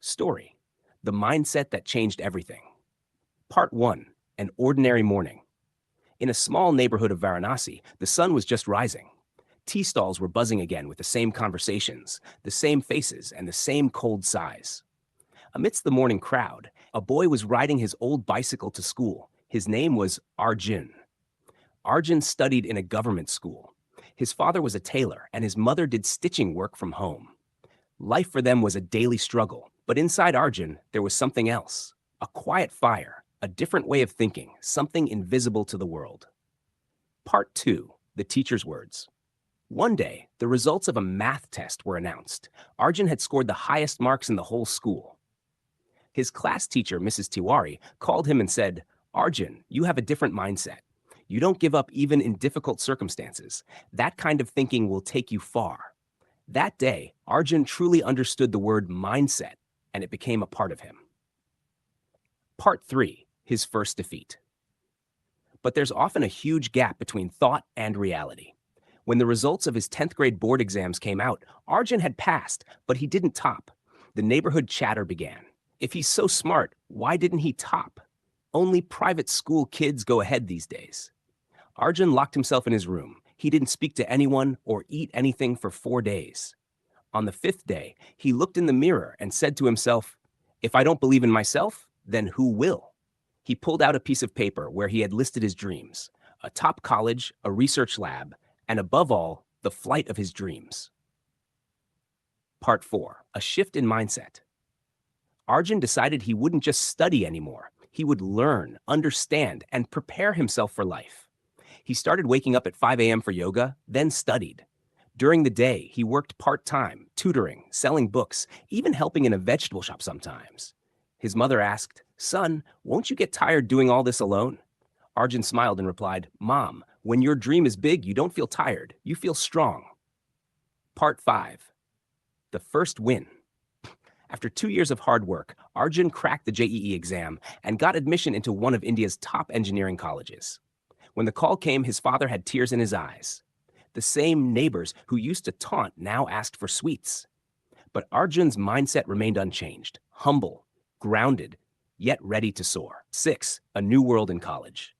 Story: The Mindset That Changed Everything. Part 1: An Ordinary Morning. In a small neighborhood of Varanasi, the sun was just rising. Tea stalls were buzzing again with the same conversations, the same faces, and the same cold sighs. Amidst the morning crowd, a boy was riding his old bicycle to school. His name was Arjun. Arjun studied in a government school. His father was a tailor, and his mother did stitching work from home. Life for them was a daily struggle, but inside Arjun, there was something else. A quiet fire, a different way of thinking, something invisible to the world. Part 2: The Teacher's Words. One day, the results of a math test were announced. Arjun had scored the highest marks in the whole school. His class teacher, Mrs. Tiwari, called him and said, "Arjun, you have a different mindset. You don't give up even in difficult circumstances. That kind of thinking will take you far." That day, Arjun truly understood the word mindset, and it became a part of him. Part 3: His First Defeat. But there's often a huge gap between thought and reality. When the results of his 10th grade board exams came out, Arjun had passed, but he didn't top. The neighborhood chatter began. If he's so smart, why didn't he top? Only private school kids go ahead these days. Arjun locked himself in his room. He didn't speak to anyone or eat anything for 4 days. On the 5th day, he looked in the mirror and said to himself, "If I don't believe in myself, then who will?" He pulled out a piece of paper where he had listed his dreams: a top college, a research lab, and above all, the flight of his dreams. Part 4: A Shift in Mindset. Arjun decided he wouldn't just study anymore. He would learn, understand, and prepare himself for life. He started waking up at 5 a.m. for yoga, then studied. During the day, he worked part-time, tutoring, selling books, even helping in a vegetable shop sometimes. His mother asked, "Son, won't you get tired doing all this alone?" Arjun smiled and replied, "Mom, when your dream is big, you don't feel tired, you feel strong." Part 5: The First Win. After 2 years of hard work, Arjun cracked the JEE exam and got admission into one of India's top engineering colleges. When the call came, his father had tears in his eyes. The same neighbors who used to taunt now asked for sweets. But Arjun's mindset remained unchanged, humble, grounded, yet ready to soar. 6. A New World in College.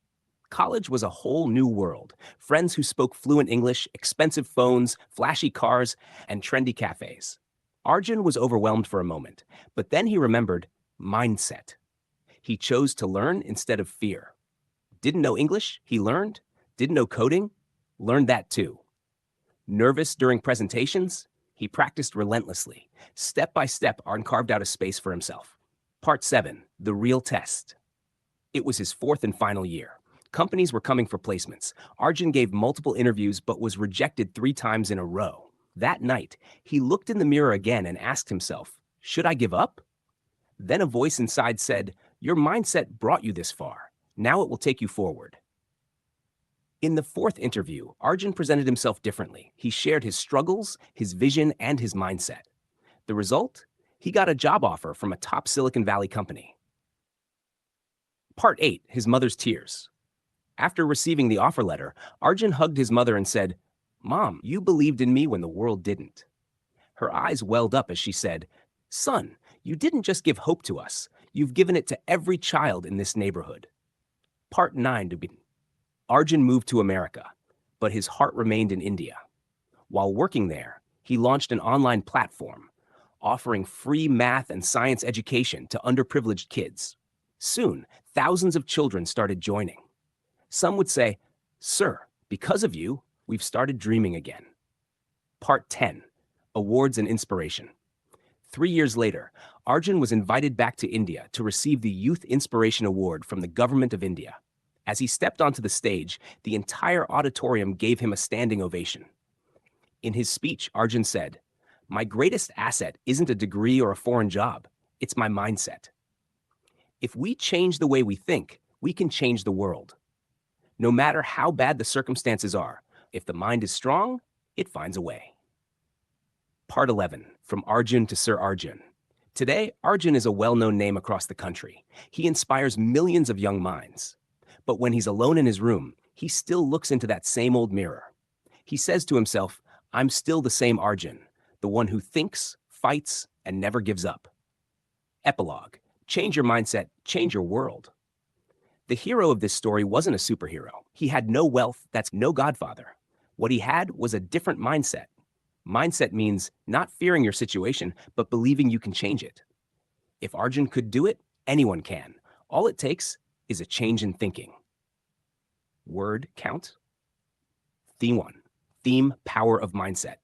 College was a whole new world. Friends who spoke fluent English, expensive phones, flashy cars, and trendy cafes. Arjun was overwhelmed for a moment, but then he remembered mindset. He chose to learn instead of fear. Didn't know English? He learned. Didn't know coding? Learned that too. Nervous during presentations? He practiced relentlessly. Step by step, Arjun carved out a space for himself. Part 7: The Real Test. It was his 4th and final year. Companies were coming for placements. Arjun gave multiple interviews but was rejected 3 times in a row. That night, he looked in the mirror again and asked himself, "Should I give up?" Then a voice inside said, "Your mindset brought you this far. Now it will take you forward." In the 4th interview, Arjun presented himself differently. He shared his struggles, his vision, and his mindset. The result? He got a job offer from a top Silicon Valley company. Part 8: His Mother's Tears. After receiving the offer letter, Arjun hugged his mother and said, "Mom, you believed in me when the world didn't." Her eyes welled up as she said, "Son, you didn't just give hope to us. You've given it to every child in this neighborhood." Part 9: Arjun moved to America, but his heart remained in India. While working there, he launched an online platform, offering free math and science education to underprivileged kids. Soon, thousands of children started joining. Some would say, "Sir, because of you, we've started dreaming again." Part 10: Awards and Inspiration. 3 years later, Arjun was invited back to India to receive the Youth Inspiration Award from the Government of India. As he stepped onto the stage, the entire auditorium gave him a standing ovation. In his speech, Arjun said, "My greatest asset isn't a degree or a foreign job, it's my mindset." If we change the way we think, we can change the world. No matter how bad the circumstances are, if the mind is strong, it finds a way. Part 11: From Arjun to Sir Arjun. Today, Arjun is a well-known name across the country. He inspires millions of young minds. But when he's alone in his room, he still looks into that same old mirror. He says to himself, "I'm still the same Arjun, the one who thinks, fights, and never gives up." Epilogue. Change your mindset, change your world. The hero of this story wasn't a superhero. He had no wealth, that's no godfather. What he had was a different mindset. Mindset means not fearing your situation, but believing you can change it. If Arjun could do it, anyone can. All it takes is a change in thinking. Word count. Theme 1. Theme: power of mindset.